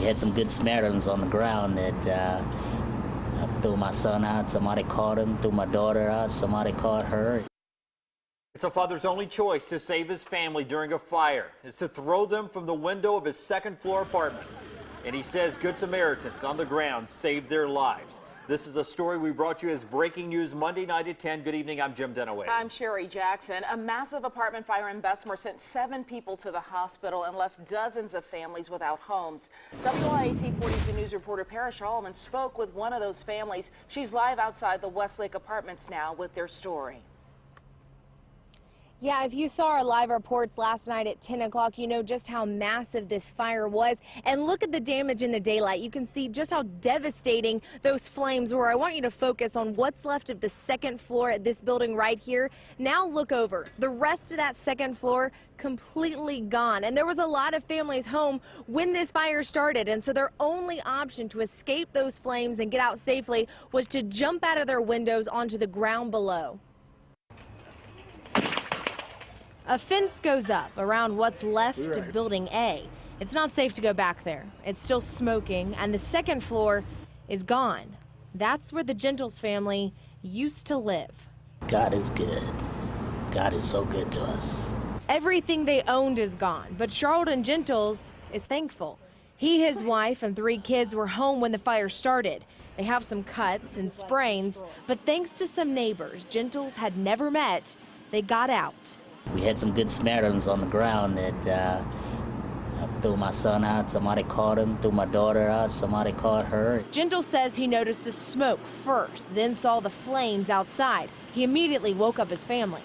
had some good Samaritans on the ground that I threw my son out, somebody caught him, threw my daughter out, somebody caught her. It's a father's only choice to save his family during a fire is to throw them from the window of his second-floor apartment. And he says Good Samaritans on the ground saved their lives. This is a story we brought you as breaking news Monday night at 10. Good evening, I'm Jim Dunaway. I'm Sherry Jackson. A massive apartment fire in Bessemer sent 7 people to the hospital and left dozens of families without homes. WIAT 42 News reporter Paris Solomon spoke with one of those families. She's live outside the Westlake Apartments now with their story. Yeah, if you saw our live reports last night at 10 o'clock, you know just how massive this fire was. And look at the damage in the daylight. You can see just how devastating those flames were. I want you to focus on what's left of the second floor at this building right here. Now look over. The rest of that second floor completely gone. And there was a lot of families home when this fire started. And so their only option to escape those flames and get out safely was to jump out of their windows onto the ground below. A fence goes up around what's left of Building A. It's not safe to go back there. It's still smoking, and the second floor is gone. That's where the Gentles family used to live. God is good. God is so good to us. Everything they owned is gone, but Charlton Gentles is thankful. He, his wife, and 3 kids were home when the fire started. They have some cuts and sprains, but thanks to some neighbors Gentles had never met, they got out. We had some good Samaritans on the ground that I threw my son out, somebody caught him, threw my daughter out, somebody caught her. Gentle says he noticed the smoke first, then saw the flames outside. He immediately woke up his family.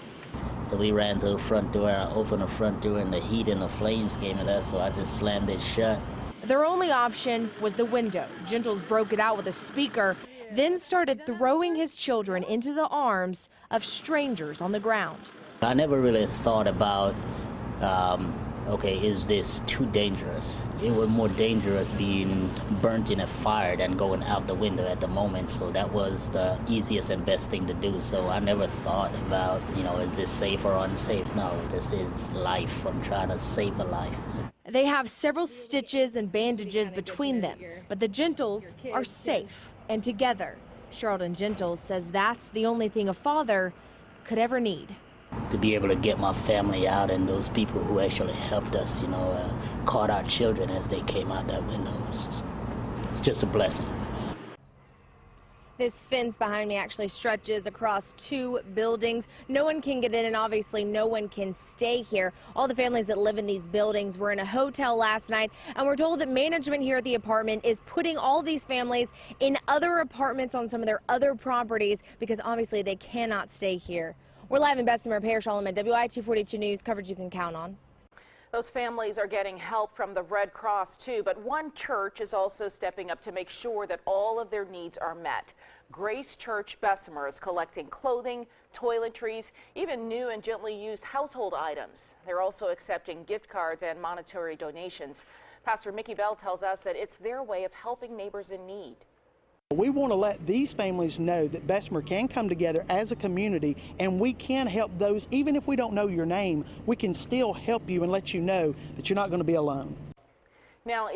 So we ran to the front door, and I opened the front door, and the heat and the flames came at us, so I just slammed it shut. Their only option was the window. Gentles broke it out with a speaker, then started throwing his children into the arms of strangers on the ground. I never really thought about, okay, is this too dangerous? It was more dangerous being burnt in a fire than going out the window at the moment. So that was the easiest and best thing to do. So I never thought about, is this safe or unsafe? No, this is life. I'm trying to save a life. They have several stitches and bandages between them, but the Gentles are safe and together. Charlton Gentles says that's the only thing a father could ever need. To be able to get my family out and those people who actually helped us, caught our children as they came out that window. It's just a blessing. This fence behind me actually stretches across 2 buildings. No one can get in, and obviously no one can stay here. All the families that live in these buildings were in a hotel last night, and we're told that management here at the apartment is putting all these families in other apartments on some of their other properties because obviously they cannot stay here. We're live in Bessemer. Paris Solomon, WIAT 42 News, coverage you can count on. Those families are getting help from the Red Cross too, but one church is also stepping up to make sure that all of their needs are met. Grace Church Bessemer is collecting clothing, toiletries, even new and gently used household items. They're also accepting gift cards and monetary donations. Pastor Mickey Bell tells us that it's their way of helping neighbors in need. We want to let these families know that Bessemer can come together as a community, and we can help those. Even if we don't know your name, we can still help you and let you know that you're not going to be alone. Now, if